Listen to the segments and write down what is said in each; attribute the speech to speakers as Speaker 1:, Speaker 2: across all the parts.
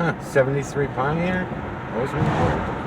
Speaker 1: 73 Pontiac? Oldsmobile?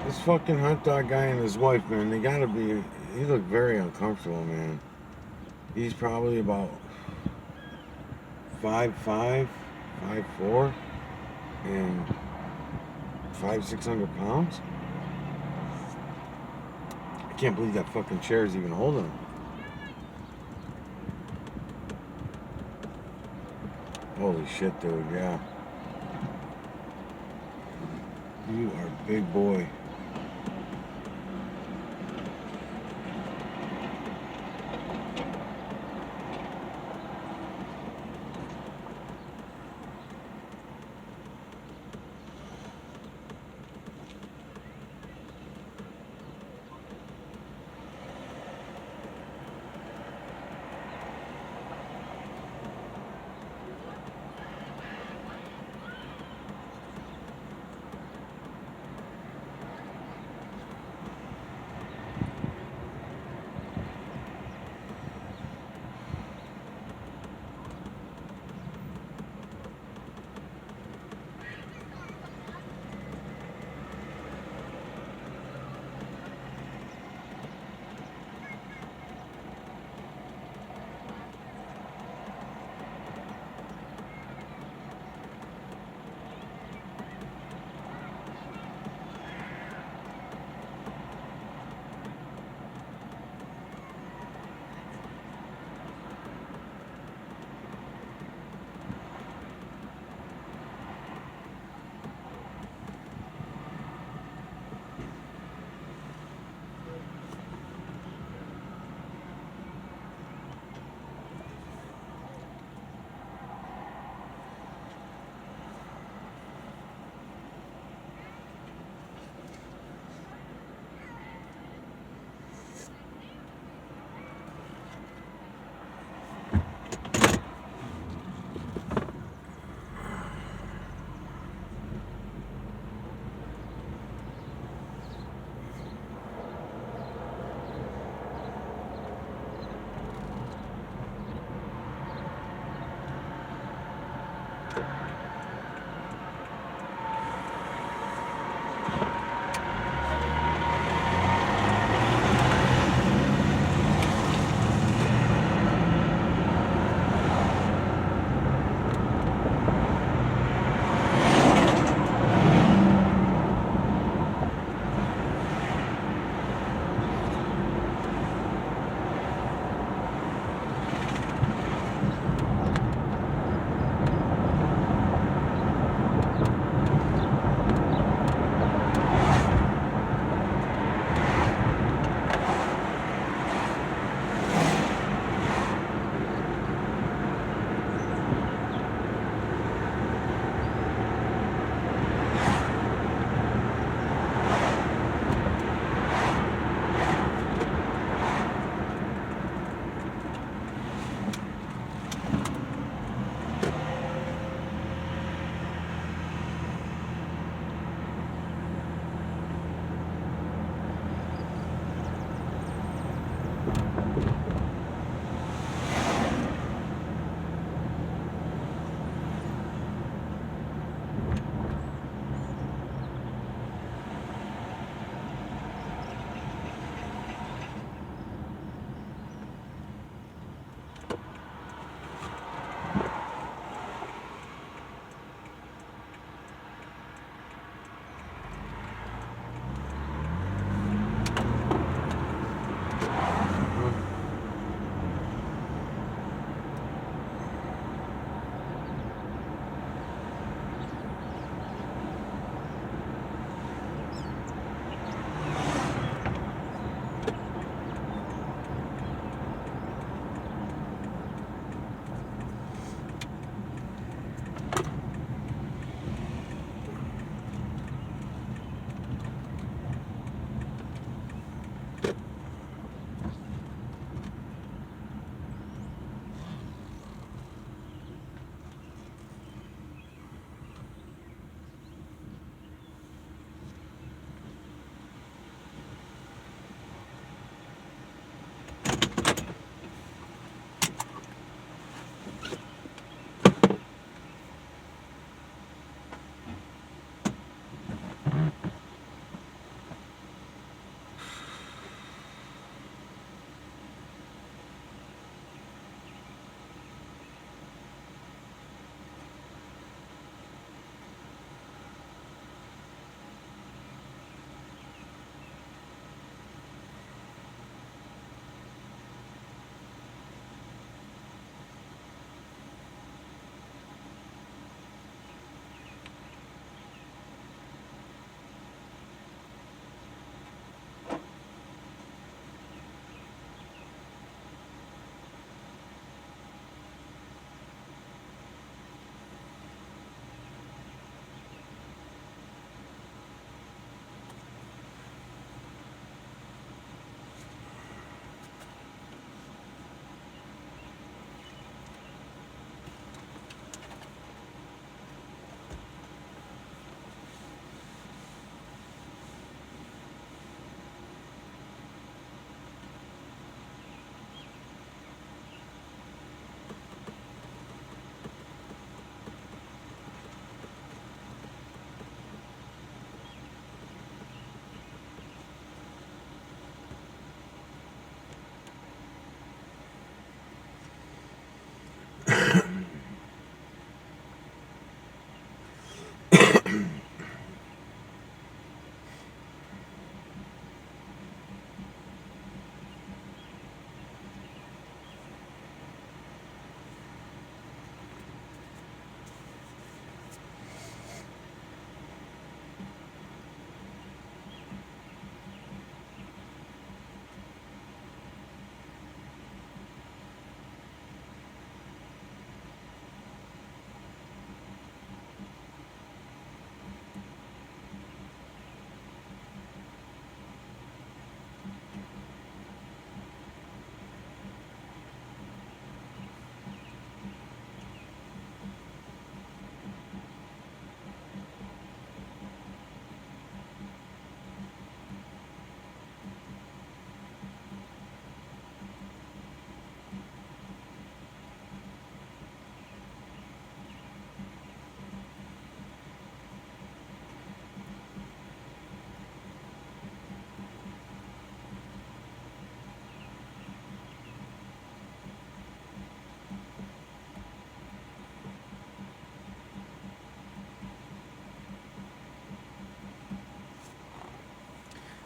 Speaker 1: This fucking hot dog guy and his wife, man, they gotta be. He looked very uncomfortable, man. He's probably about 5'5", 5'4", and 600 pounds. I can't believe that fucking chair is even holding him. Holy shit, dude, yeah. You are a big boy.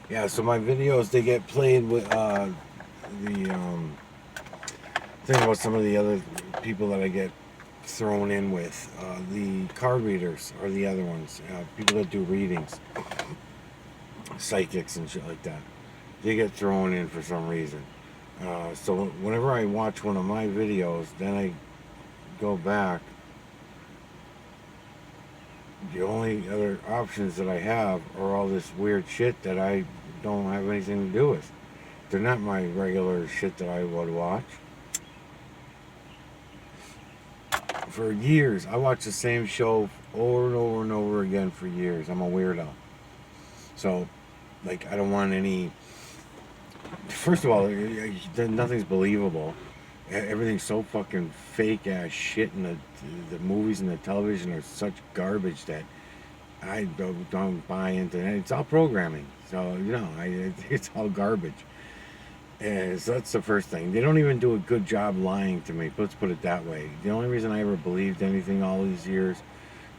Speaker 1: Yeah, so my videos, they get played with the thing about some of the other people that I get thrown in with. The card readers are the other ones. People that do readings, psychics and shit like that. They get thrown in for some reason. So whenever I watch one of my videos, then I go back. The only other options that I have are all this weird shit that I don't have anything to do with. They're not my regular shit that I would watch. For years, I watched the same show over and over and over again for years. I'm a weirdo. So, like, I don't want any. First of all, nothing's believable. Everything's so fucking fake ass shit, and the movies and the television are such garbage that I don't buy into it. It's all programming, so it's all garbage. And so that's the first thing. They don't even do a good job lying to me. Let's put it that way. The only reason I ever believed anything all these years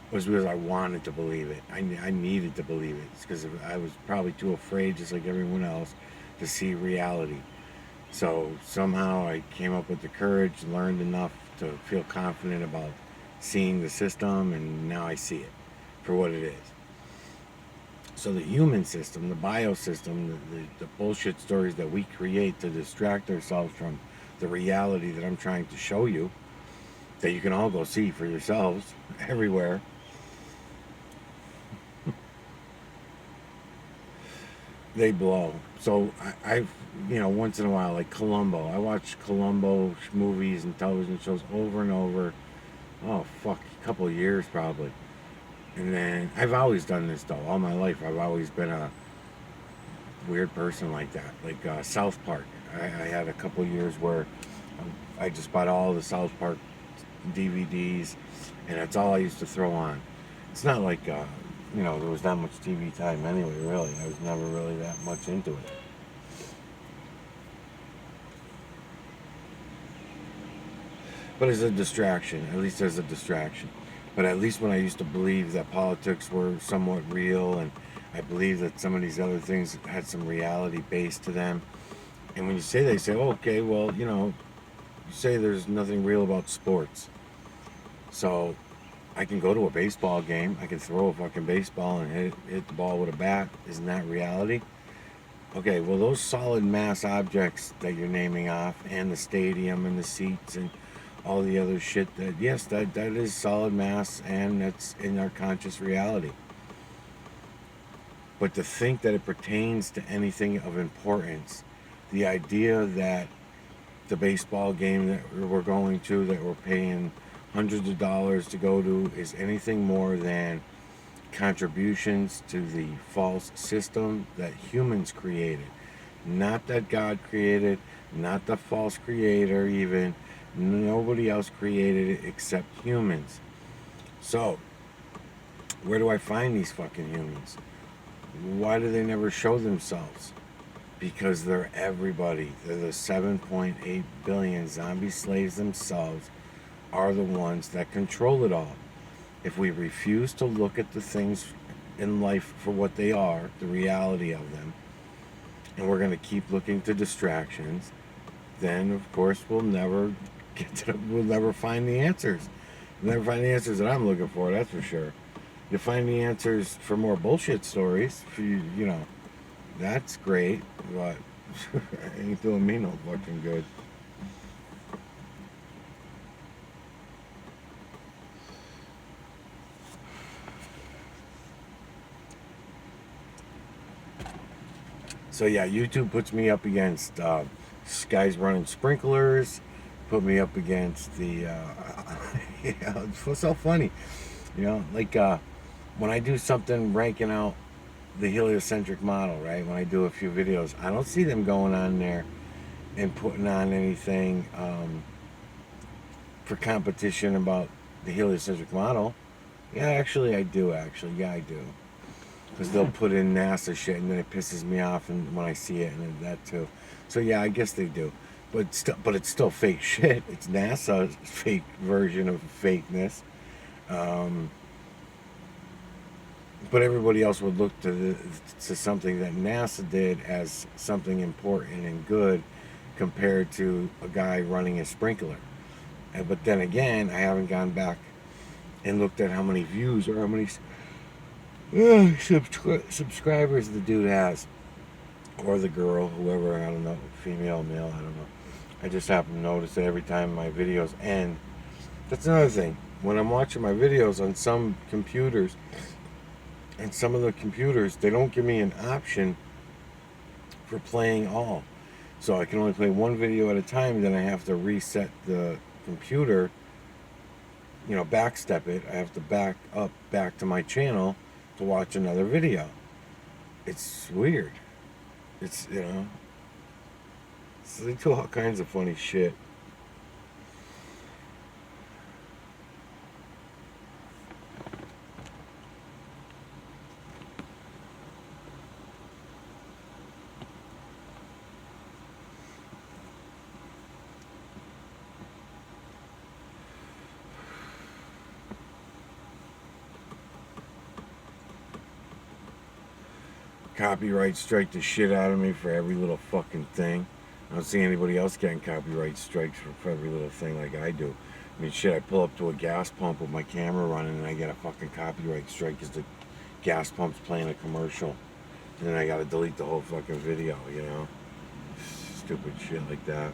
Speaker 1: was because I wanted to believe it. I needed to believe it. It's because I was probably too afraid, just like everyone else, to see reality. So somehow I came up with the courage, learned enough to feel confident about seeing the system, and now I see it for what it is. So the human system, the biosystem, the bullshit stories that we create to distract ourselves from the reality that I'm trying to show you, that you can all go see for yourselves everywhere. They blow. So I've, once in a while, like Columbo. I watch Columbo movies and television shows over and over. Oh, fuck, a couple of years probably. And then I've always done this though. All my life, I've always been a weird person like that. Like South Park. I had a couple of years where I just bought all the South Park DVDs, and that's all I used to throw on. It's not like there was that much TV time anyway. Really, I was never really that much into it. But as a distraction, at least as a distraction. But at least when I used to believe that politics were somewhat real, and I believe that some of these other things had some reality base to them. And when you say they say, oh, okay, well, you say there's nothing real about sports. So I can go to a baseball game, I can throw a fucking baseball and hit the ball with a bat. Isn't that reality? Okay, well, those solid mass objects that you're naming off, and the stadium and the seats and all the other shit, that yes, that is solid mass, and that's in our conscious reality. But to think that it pertains to anything of importance, the idea that the baseball game that we're going to, that we're paying hundreds of dollars to go to, is anything more than contributions to the false system that humans created. Not that God created, not the false creator even. Nobody else created it except humans. So, where do I find these fucking humans? Why do they never show themselves? Because they're everybody. They're the 7.8 billion zombie slaves themselves are the ones that control it all. If we refuse to look at the things in life for what they are, the reality of them, and we're going to keep looking to distractions, then of course we'll never we'll never find the answers. We'll never find the answers that I'm looking for, that's for sure. You'll find the answers for more bullshit stories, for that's great, but it ain't doing me no fucking good. So yeah, YouTube puts me up against guys running sprinklers, put me up against the it's so funny, like when I do something ranking out the heliocentric model, right? When I do a few videos, I don't see them going on there and putting on anything for competition about the heliocentric model. Yeah, actually I do. Yeah, I do. Because they'll put in NASA shit, and then it pisses me off, and when I see it, and that too. So yeah, I guess they do. But it's still fake shit. It's NASA's fake version of fakeness. but everybody else would look to something that NASA did as something important and good compared to a guy running a sprinkler. But then again, I haven't gone back and looked at how many views or how many subscribers the dude has, or the girl, whoever, I don't know, female, male, I don't know. I just happen to notice that every time my videos end. That's another thing. When I'm watching my videos on some computers, and some of the computers, they don't give me an option for playing all. So I can only play one video at a time, then I have to reset the computer, backstep it. I have to back up back to my channel to watch another video. It's weird. It's, so they do all kinds of funny shit. Copyright strike the shit out of me for every little fucking thing. I don't see anybody else getting copyright strikes for every little thing like I do. I mean, shit, I pull up to a gas pump with my camera running and I get a fucking copyright strike because the gas pump's playing a commercial. And then I gotta delete the whole fucking video. Stupid shit like that.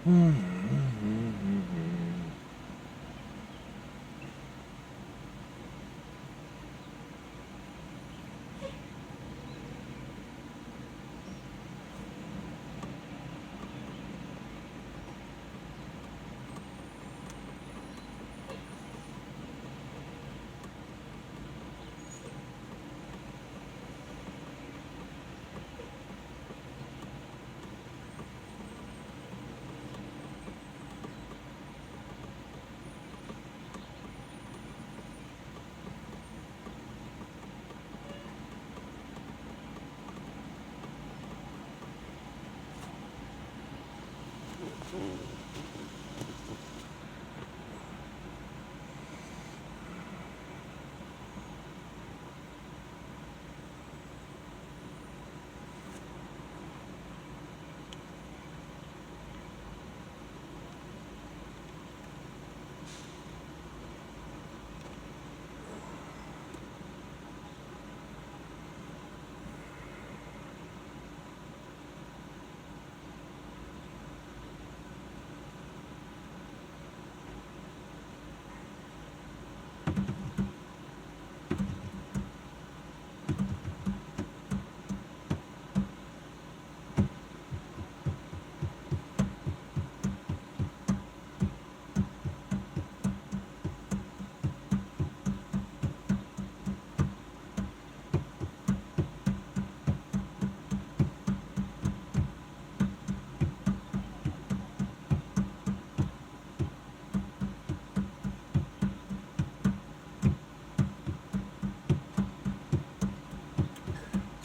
Speaker 1: It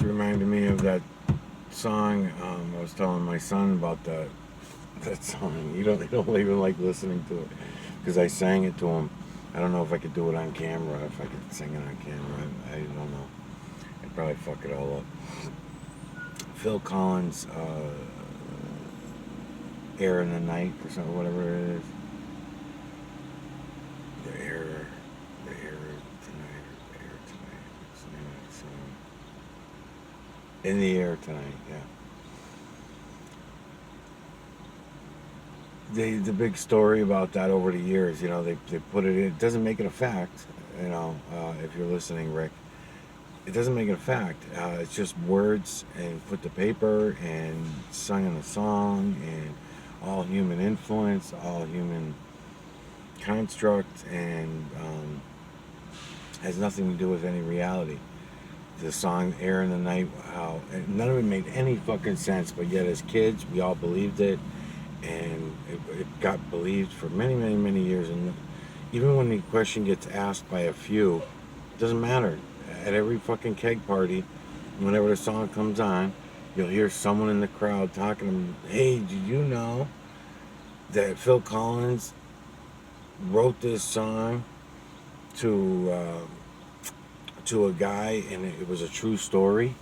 Speaker 1: reminded me of that song. I was telling my son about that song. He don't even like listening to it because I sang it to him. I don't know if I could do it on camera. If I could sing it on camera, I don't know. I'd probably fuck it all up. Phil Collins, "Air in the Night" or something, whatever it is. The air tonight, air tonight. What's the name of that song? In the air tonight, yeah. The big story about that over the years, they put it in. It doesn't make it a fact, if you're listening, Rick. It doesn't make it a fact. It's just words and put to paper and sung in a song and all human influence, all human construct, and has nothing to do with any reality. The song "Air in the Night," how none of it made any fucking sense, but yet as kids we all believed it, and it got believed for many, many, many years. And even when the question gets asked by a few, it doesn't matter. At every fucking keg party, whenever the song comes on, you'll hear someone in the crowd talking to them. Hey, did you know that Phil Collins wrote this song to a guy, and it was a true story,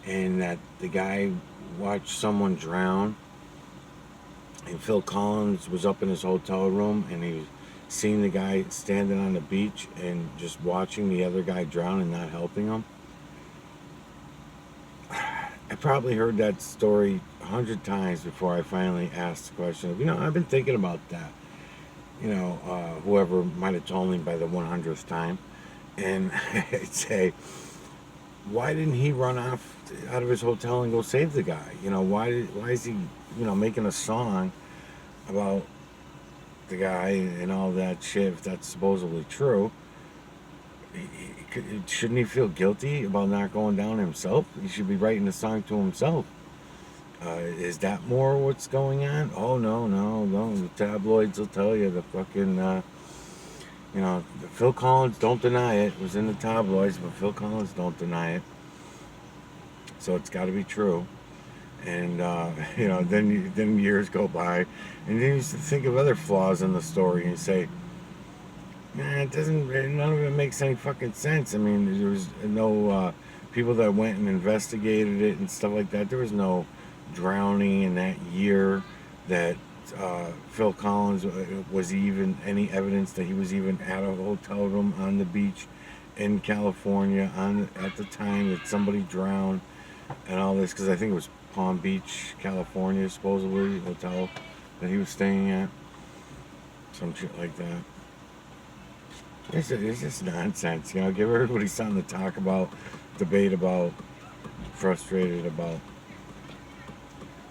Speaker 1: and that the guy watched someone drown, and Phil Collins was up in his hotel room, and he was seeing the guy standing on the beach and just watching the other guy drown and not helping him. I probably heard that story 100 times before I finally asked the question of, I've been thinking about that. Whoever might have told me by the 100th time. And I'd say, why didn't he run off out of his hotel and go save the guy? Why is he, making a song about the guy and all that shit, if that's supposedly true? Shouldn't he feel guilty about not going down himself? He should be writing the song to himself. Is that more what's going on? Oh, no. The tabloids will tell you. The fucking, Phil Collins, don't deny it. It was in the tabloids, but Phil Collins don't deny it. So it's got to be true. And, then years go by, and then you think of other flaws in the story and say, man, none of it makes any fucking sense. I mean, there was no people that went and investigated it and stuff like that. There was no drowning in that year that Phil Collins was even any evidence that he was even at a hotel room on the beach in California at the time that somebody drowned and all this, because I think it was Palm Beach, California, supposedly, hotel that he was staying at. Some shit like that. It's just nonsense, you know. Give everybody something to talk about, debate about, frustrated about.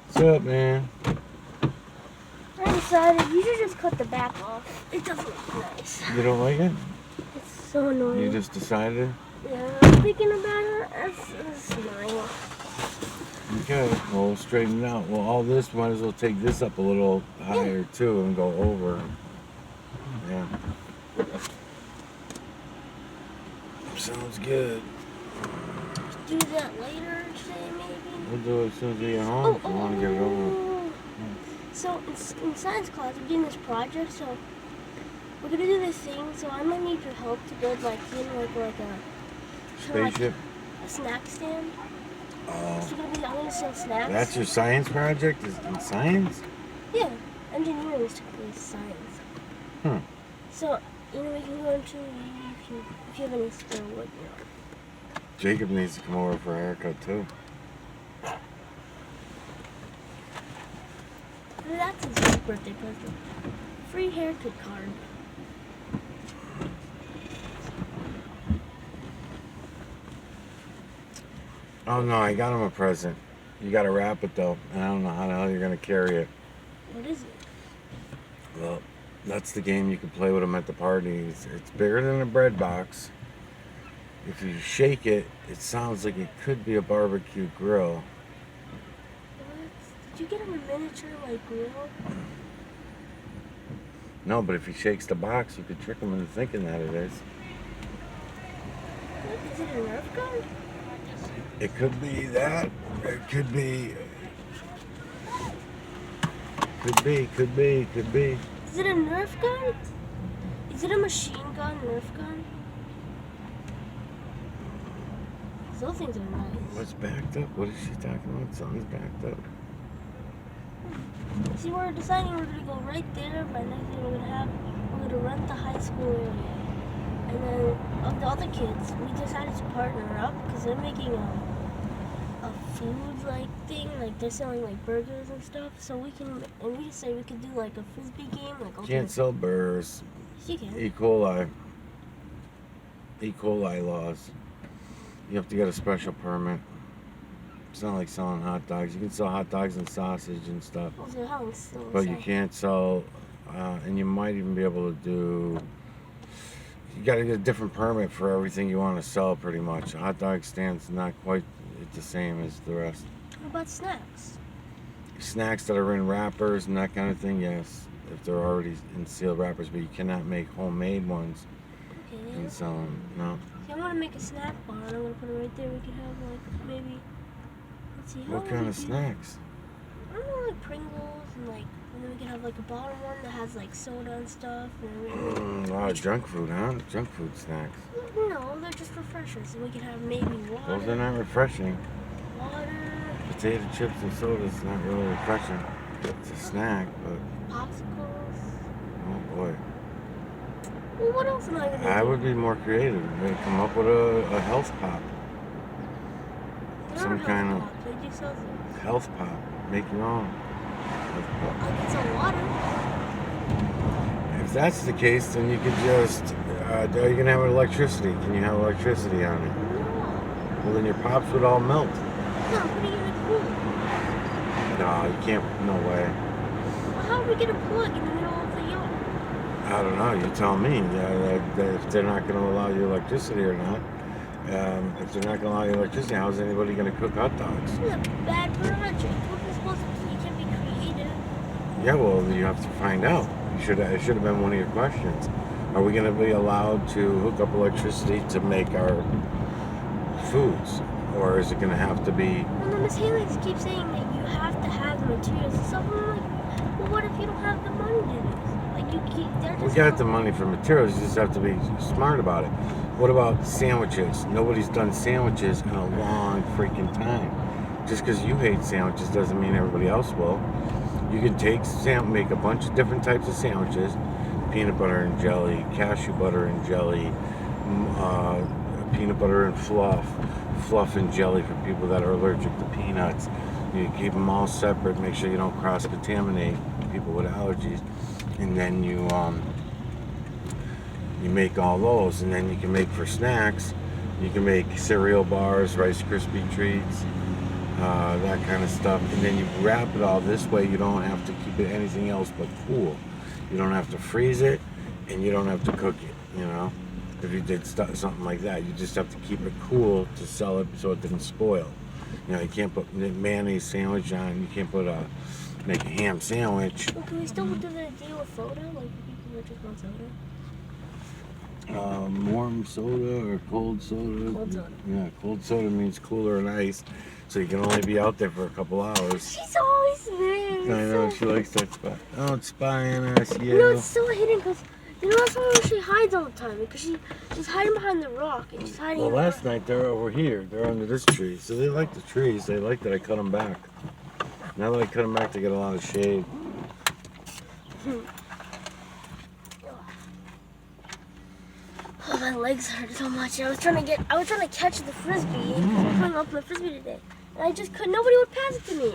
Speaker 1: What's up, man?
Speaker 2: I decided you should just cut the back off. It doesn't look nice.
Speaker 1: You don't like it?
Speaker 2: It's so annoying.
Speaker 1: You just decided?
Speaker 2: Yeah, I'm thinking about it. It's annoying.
Speaker 1: Okay, well, we'll straighten it out. Well, all this, might as well take this up a little higher, too, and go over. Yeah. Sounds good.
Speaker 2: Do that later today, maybe?
Speaker 1: We'll do it as soon as we get home if you want to get it over.
Speaker 2: So, in science class, we're doing this project, so we're going to do this thing, so I might need your help to build, like a...
Speaker 1: Spaceship?
Speaker 2: A snack stand.
Speaker 1: Oh.
Speaker 2: So I'm going to sell snacks.
Speaker 1: That's your science project? Is in science?
Speaker 2: Yeah. Engineering is technically science. So, we can go into... If you have any spare wood,
Speaker 1: Jacob needs to come over for a haircut, too.
Speaker 2: That's his birthday present. Free haircut card.
Speaker 1: Oh, no, I got him a present. You got to wrap it, though. And I don't know how the hell you're going to carry it.
Speaker 2: What is it?
Speaker 1: Well, that's the game you can play with him at the parties. It's bigger than a bread box. If you shake it, it sounds like it could be a barbecue grill.
Speaker 2: What? Did you get him a miniature, grill?
Speaker 1: No, but if he shakes the box, you could trick him into thinking that it is.
Speaker 2: Is it a Nerf gun?
Speaker 1: It could be that. It could be. Could be.
Speaker 2: Is it a Nerf gun? Is it a machine gun, Nerf gun? Those things are nice.
Speaker 1: What's backed up? What is she talking about? Something's backed up.
Speaker 2: See, we're deciding we're gonna go right there, but next thing we're gonna rent the high school area. And then of the other kids, we decided to partner up because they're making a food thing, they're selling burgers and stuff. So we can say we could do a frisbee game,
Speaker 1: Can't sell burgers.
Speaker 2: You can.
Speaker 1: E. coli laws. You have to get a special permit. It's not like selling hot dogs. You can sell hot dogs and sausage and stuff. But you can't sell, and you might even be able to do, you got to get a different permit for everything you want to sell pretty much. A hot dog stand's not quite the same as the rest.
Speaker 2: What about snacks?
Speaker 1: Snacks that are in wrappers and that kind of thing, yes. If they're already in sealed wrappers, but you cannot make homemade ones and sell them, no.
Speaker 2: See, I want to make a snack bar, and I'm going to put it right there. We could have, maybe, let's see.
Speaker 1: What kind of snacks?
Speaker 2: I don't know, Pringles, and then we could have a bottom one that has soda and stuff. And
Speaker 1: a lot of junk food, huh? Junk food snacks.
Speaker 2: No, they're just refreshers. And we could have maybe water.
Speaker 1: Those are not refreshing.
Speaker 2: Water.
Speaker 1: Potato chips and soda is not really refreshing. It's a snack, but...
Speaker 2: Popsicles.
Speaker 1: Oh, boy.
Speaker 2: Well, what else am I going to do?
Speaker 1: I would be more creative. Maybe come up with a health pop. Some kind of...
Speaker 2: They do sell those.
Speaker 1: Health pop. Make your own.
Speaker 2: I get some water.
Speaker 1: If that's the case, then you could just... are you going to have electricity? Can you have electricity on it?
Speaker 2: No.
Speaker 1: Well, then your pops would all melt.
Speaker 2: No, I'm putting it in a cooler.
Speaker 1: No, you can't. No way.
Speaker 2: Well, how are we going to plug in the middle of the yard?
Speaker 1: I don't know. You tell me. If they're not going to allow you electricity or not. If they're not going to allow you electricity, how is anybody going to cook hot dogs?
Speaker 2: This is a bad project. What are we supposed to do? You can't be creative.
Speaker 1: Yeah, well, you have to find out. It should have been one of your questions. Are we going to be allowed to hook up electricity to make our foods? Or is it going to have to be...
Speaker 2: Well, Miss Haley keeps saying that you have to have the materials and stuff. I'm like, well, what if you don't have the money to do this?
Speaker 1: We got the money for materials, you just have to be smart about it. What about sandwiches? Nobody's done sandwiches in a long freaking time. Just because you hate sandwiches doesn't mean everybody else will. You can make a bunch of different types of sandwiches. Peanut butter and jelly, cashew butter and jelly, peanut butter and fluff and jelly for people that are allergic to peanuts. You keep them all separate. Make sure you don't cross-contaminate people with allergies. And then you make all those. And then you can make for snacks. You can make cereal bars, Rice Krispie treats, that kind of stuff. And then you wrap it all this way. You don't have to keep it anything else but cool. You don't have to freeze it, and you don't have to cook it, you know. If you did something like that, you just have to keep it cool to sell it so it doesn't spoil. You know, you can't put mayonnaise sandwich on. You can't make a ham sandwich.
Speaker 2: Well, can we still do the deal with soda? Like people who just want soda?
Speaker 1: Warm soda or cold soda?
Speaker 2: Cold soda.
Speaker 1: Yeah, cold soda means cooler and ice, so you can only be out there for a couple hours.
Speaker 2: She's always there.
Speaker 1: I know, she likes that spot. Don't spy on us, you.
Speaker 2: No, it's so hidden because you know that's why she hides all the time because she's hiding behind the rock and she's hiding.
Speaker 1: Well, last night they're over here. They're under this tree, so they like the trees. They like that I cut them back. Now that I cut them back, they get a lot of shade.
Speaker 2: Oh, my legs hurt so much. I was trying to catch the frisbee. I was playing off my frisbee today, and I just couldn't. Nobody would pass it to me.